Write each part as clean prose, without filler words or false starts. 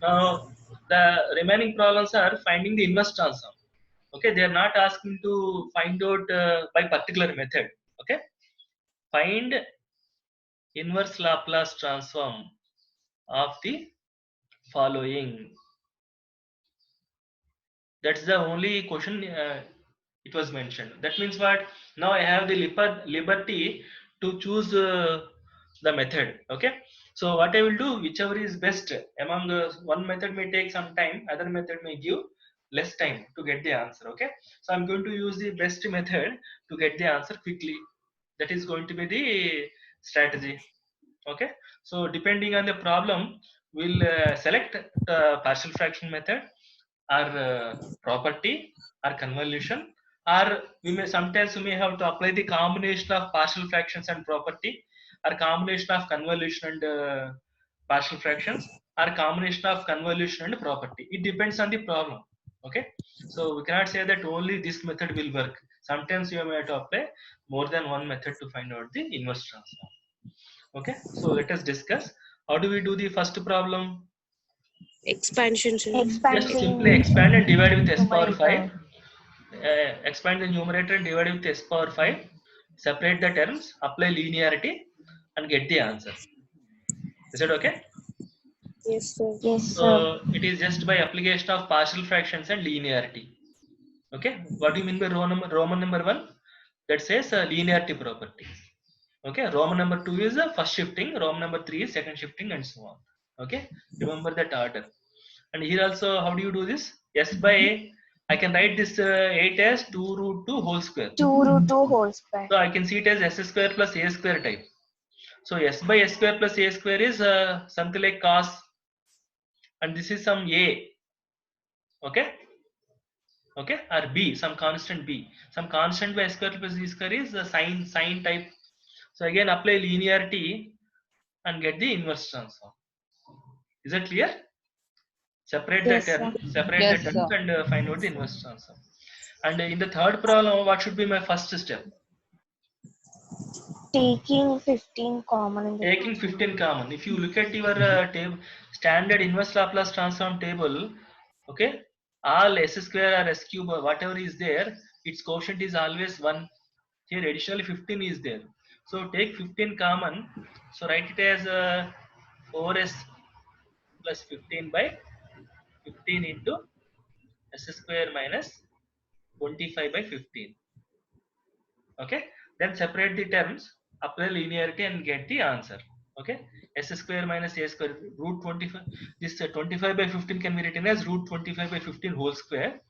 Now the remaining problems are finding the inverse transform. Okay, they are not asking to find out by particular method. Okay, find inverse Laplace transform of the following. That's the only question it was mentioned. That means what? Now I have the liberty to choose the method. Okay, so what I will do, whichever is best among one method may take some time, other method may give less time to get the answer. Okay, so I'm going to use the best method to get the answer quickly. That is going to be the strategy. Okay, so depending on the problem, we'll select the partial fraction method or property or convolution, or we may have to apply the combination of partial fractions and property, or combination of convolution and partial fractions, or combination of convolution and property. It depends on the problem. Okay, so we cannot say that only this method will work. Sometimes you may have to apply more than one method to find out the inverse transform. Okay, so let us discuss how do we do the first problem. Expansion. Just simply expand and divide with s power 5. Numerator. Expand the numerator and divide with s power 5. Separate the terms, apply linearity, and get the answer. Is it okay? Yes, sir. Yes, So sir. it is just by application of partial fractions and linearity. Okay, what do you mean by Roman number 1? That says linearity property. Okay, Roman number 2 is first shifting, Roman number 3 is second shifting, and so on. Okay, remember that order. And here also, how do you do this? S by A, I can write this 8 as 2 root 2 whole square. 2 root 2 whole square. So I can see it as s square plus a square type. So s by s square plus a square is something like cos, and this is some a. Okay, okay, or b, some constant b. Some constant by s square plus b square is sine type. So again, apply linearity and get the inverse transform. Is that clear? Separate Yes, the term, sir. separate Yes, the terms, sir. and find out the inverse transform. And in the third problem, what should be my first step? Taking 15 common in the Taking 15 common. If you look at your table, standard inverse Laplace transform table, okay, all s square or s cube or whatever is there, its quotient is always 1. Here additionally 15 is there. So take 15 common. So write it as 4s plus 15 by 15 into s square minus 25 by 15. Okay, then separate the terms, apply linearity, and get the answer. Okay, s square minus a square root 25. This 25 by 15 can be written as root 25 by 15 whole square.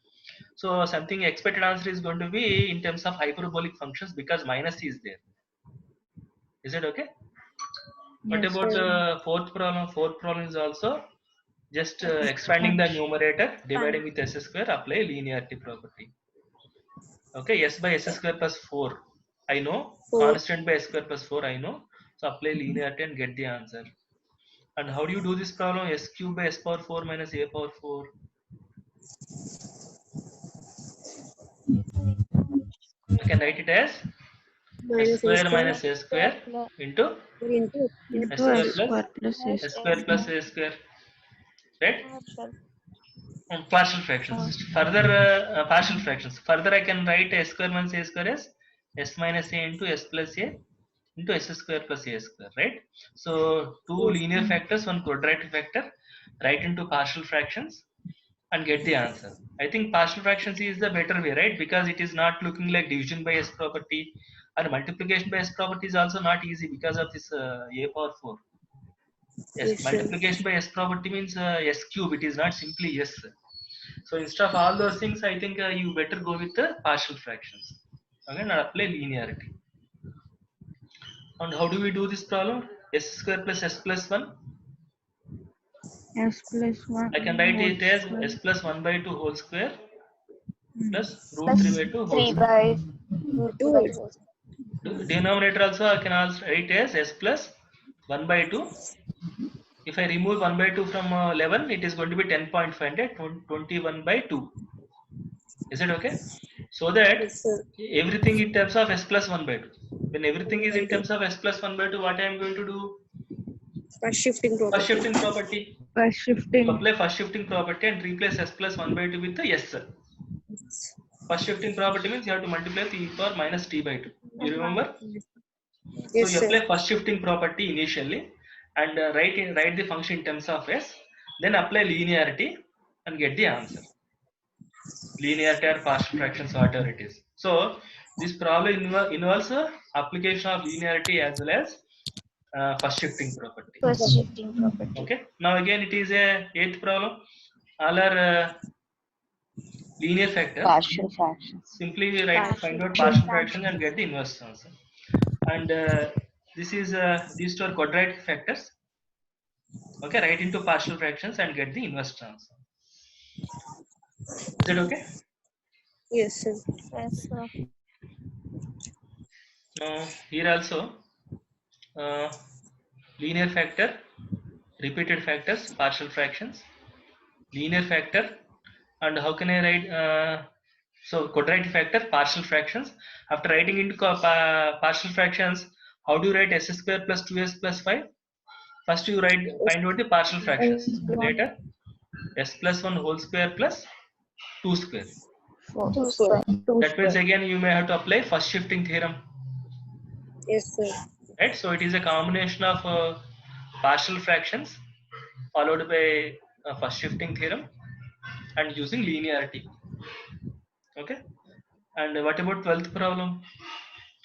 So something expected answer is going to be in terms of hyperbolic functions because minus is there. Is it okay? What Yes, about sir. fourth problem? Fourth problem is also just expanding the numerator, dividing with s square, apply linearity property. Okay, s by s square plus 4. I know. 4. Constant by s square plus 4. I know. So apply linearity and get the answer. And how do you do this problem? S cube by s power 4 minus a power 4. I can write it as s Minus a square square minus a square into into s square plus plus s square plus a square. Right? Partial fractions. Further partial fractions. Further, I can write s square minus a square as s minus a into s plus a into s square plus a square, right? So two yes. linear factors, one quadratic factor, write into partial fractions and get the answer. I think partial fractions is the better way, right? Because it is not looking like division by s property, and multiplication by s property is also not easy because of this a power 4. Yes, Yes, sir. multiplication by s property means s cube. It is not simply s. So instead of all those things, I think you better go with the partial fractions. Okay, now apply linearity. And how do we do this problem? S square plus s plus 1. S plus 1 I can write whole it as square s plus 1 by 2 whole square plus root plus 3 by 2 whole 3 square. by root 3 by 2. Denominator also I can also write as s plus 1 by 2. If I remove 1 by 2 from 11, it is going to be 10.5 and 21 by 2. Is it okay? So that Yes, sir. everything in terms of s plus 1 by 2. When everything 1 is by in 2. terms of s plus 1 by 2, what I am going to do? First shifting First property. shifting property. First shifting. Apply first shifting property and replace s plus 1 by 2 with the s. First shifting property means you have to multiply with e power minus t by 2. You remember? So Yes, you sir. apply first shifting property initially and write the function in terms of s. Then apply linearity and get the answer. Linearity or partial fractions, whatever it is. So this problem involves application of linearity as well as first shifting property. First shifting property. Okay. Now again it is a eighth problem. All are linear factors. Partial fractions. Simply write find out partial fraction and get the inverse answer. And this is these two are quadratic factors. Okay, write into partial fractions and get the inverse answer. Is it okay? Yes, sir. Yes, sir. Now here also linear factor, repeated factors, partial fractions, linear factor, and how can I write? So quadratic factor, partial fractions. After writing into partial fractions, how do you write s square plus 2s plus 5? First you find out the partial fractions. Later s plus 1 whole square plus 2 square. 2 square. That means again you may have to apply first shifting theorem. Yes, sir. Right, so it is a combination of partial fractions followed by first shifting theorem and using linearity. Okay, and what about 12th problem?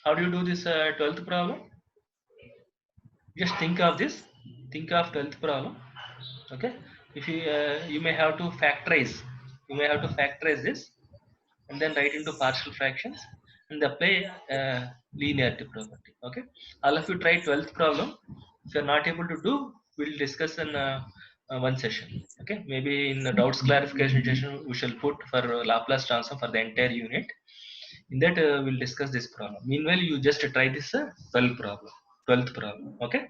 How do you do this 12th problem? Just think of this, think of 12th problem. Okay, if you may have to factorize this and then write into partial fractions and apply linearity property. Okay, all of you try 12th problem. If you are not able to do, we'll discuss in one session. Okay, maybe in the doubts clarification session we shall put for Laplace transform for the entire unit. In that we'll discuss this problem. Meanwhile you just try this 12th problem. Okay,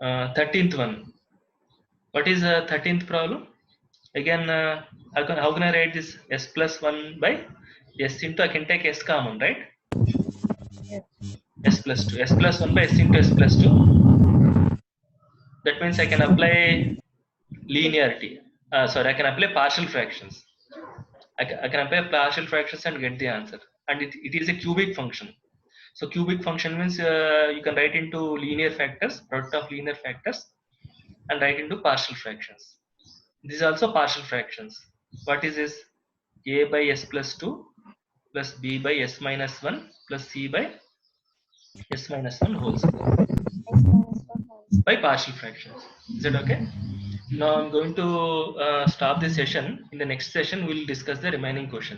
13th one. What is 13th problem? Again how can I write this s plus 1 by s into, I can take s common, right? Yes. S plus 2, s plus 1 by s into s plus 2. That means I can apply linearity. Sorry, I can apply partial fractions. I can apply partial fractions and get the answer. And it is a cubic function. So cubic function means you can write into linear factors, product of linear factors, and write into partial fractions. This is also partial fractions. What is this? A by s plus 2 plus b by s minus 1 plus c by s minus 1 whole square by partial fractions. Is it okay? Now I'm going to stop this session. In the next session, we'll discuss the remaining questions.